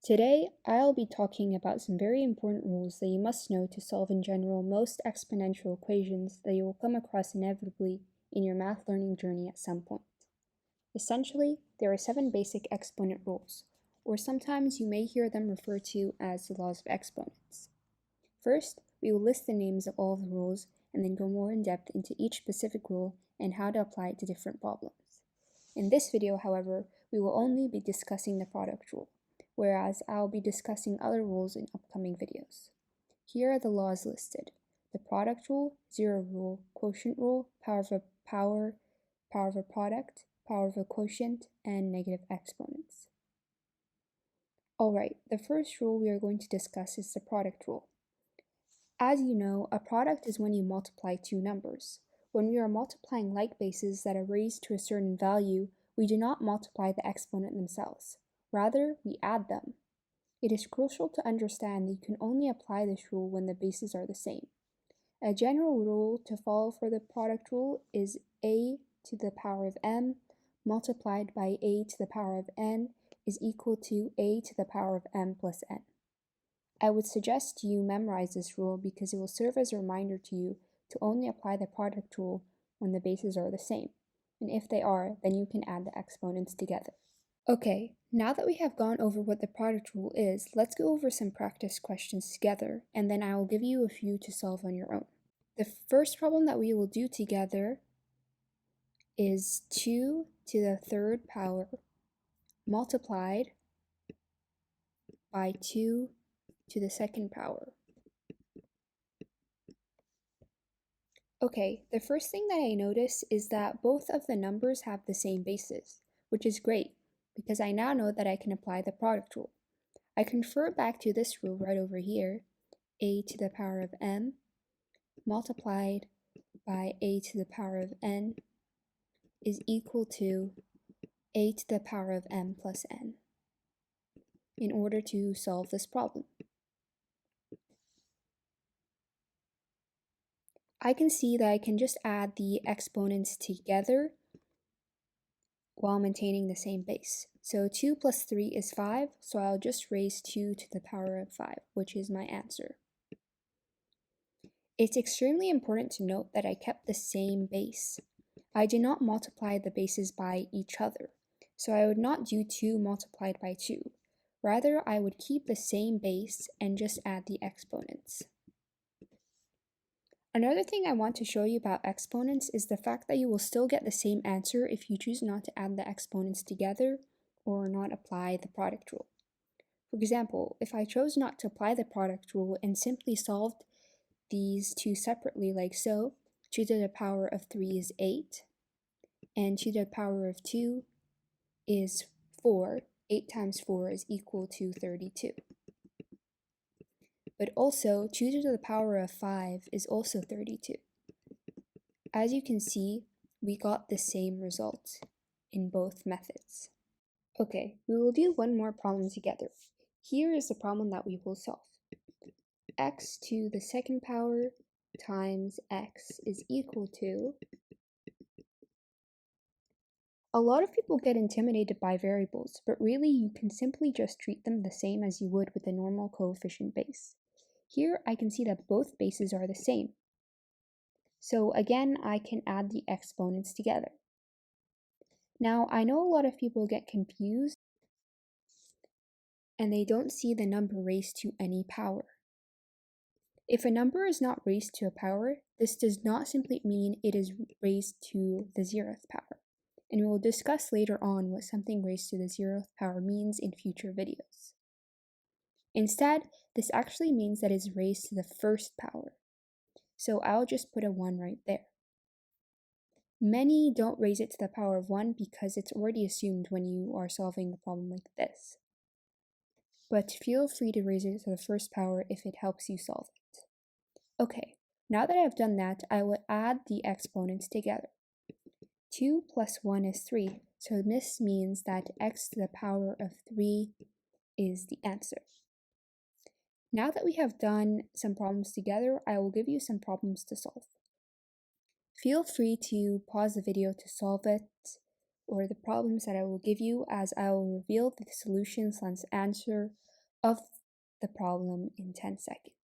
Today, I'll be talking about some very important rules that you must know to solve in general most exponential equations that you will come across inevitably in your math learning journey at some point. Essentially, there are 7 basic exponent rules, or sometimes you may hear them referred to as the laws of exponents. First, we will list the names of all of the rules and then go more in depth into each specific rule and how to apply it to different problems. In this video, however, we will only be discussing the product rule, whereas I'll be discussing other rules in upcoming videos. Here are the laws listed: the product rule, zero rule, quotient rule, power of a power, power of a product, power of a quotient, and negative exponents. Alright, the first rule we are going to discuss is the product rule. As you know, a product is when you multiply two numbers. When we are multiplying like bases that are raised to a certain value, we do not multiply the exponent themselves. Rather, we add them. It is crucial to understand that you can only apply this rule when the bases are the same. A general rule to follow for the product rule is a to the power of m multiplied by a to the power of n is equal to a to the power of m plus n. I would suggest you memorize this rule because it will serve as a reminder to you to only apply the product rule when the bases are the same, and if they are, then you can add the exponents together. Okay, now that we have gone over what the product rule is, let's go over some practice questions together, and then I will give you a few to solve on your own. The first problem that we will do together is 2 to the third power multiplied by 2 to the second power. Okay, the first thing that I notice is that both of the numbers have the same bases, which is great, because I now know that I can apply the product rule. I can refer back to this rule right over here, a to the power of m multiplied by a to the power of n is equal to a to the power of m plus n in order to solve this problem. I can see that I can just add the exponents together while maintaining the same base. So 2 plus 3 is 5, so I'll just raise 2 to the power of 5, which is my answer. It's extremely important to note that I kept the same base. I did not multiply the bases by each other, so I would not do 2 multiplied by 2. Rather, I would keep the same base and just add the exponents. Another thing I want to show you about exponents is the fact that you will still get the same answer if you choose not to add the exponents together or not apply the product rule. For example, if I chose not to apply the product rule and simply solved these two separately like so, 2 to the power of 3 is 8, and 2 to the power of 2 is 4. 8 times 4 is equal to 32. But also, 2 to the power of 5 is also 32. As you can see, we got the same result in both methods. Okay, we will do one more problem together. Here is the problem that we will solve. X to the second power times x is equal to... A lot of people get intimidated by variables, but really you can simply just treat them the same as you would with a normal coefficient base. Here I can see that both bases are the same. So again, I can add the exponents together. Now, I know a lot of people get confused and they don't see the number raised to any power. If a number is not raised to a power, this does not simply mean it is raised to the 0th power. And we will discuss later on what something raised to the 0th power means in future videos. Instead, this actually means that it's raised to the first power. So I'll just put a 1 right there. Many don't raise it to the power of 1 because it's already assumed when you are solving a problem like this. But feel free to raise it to the first power if it helps you solve it. Okay, now that I've done that, I will add the exponents together. 2 plus 1 is 3, so this means that x to the power of 3 is the answer. Now that we have done some problems together, I will give you some problems to solve. Feel free to pause the video to solve it, or the problems that I will give you, as I will reveal the solution/answer of the problem in 10 seconds.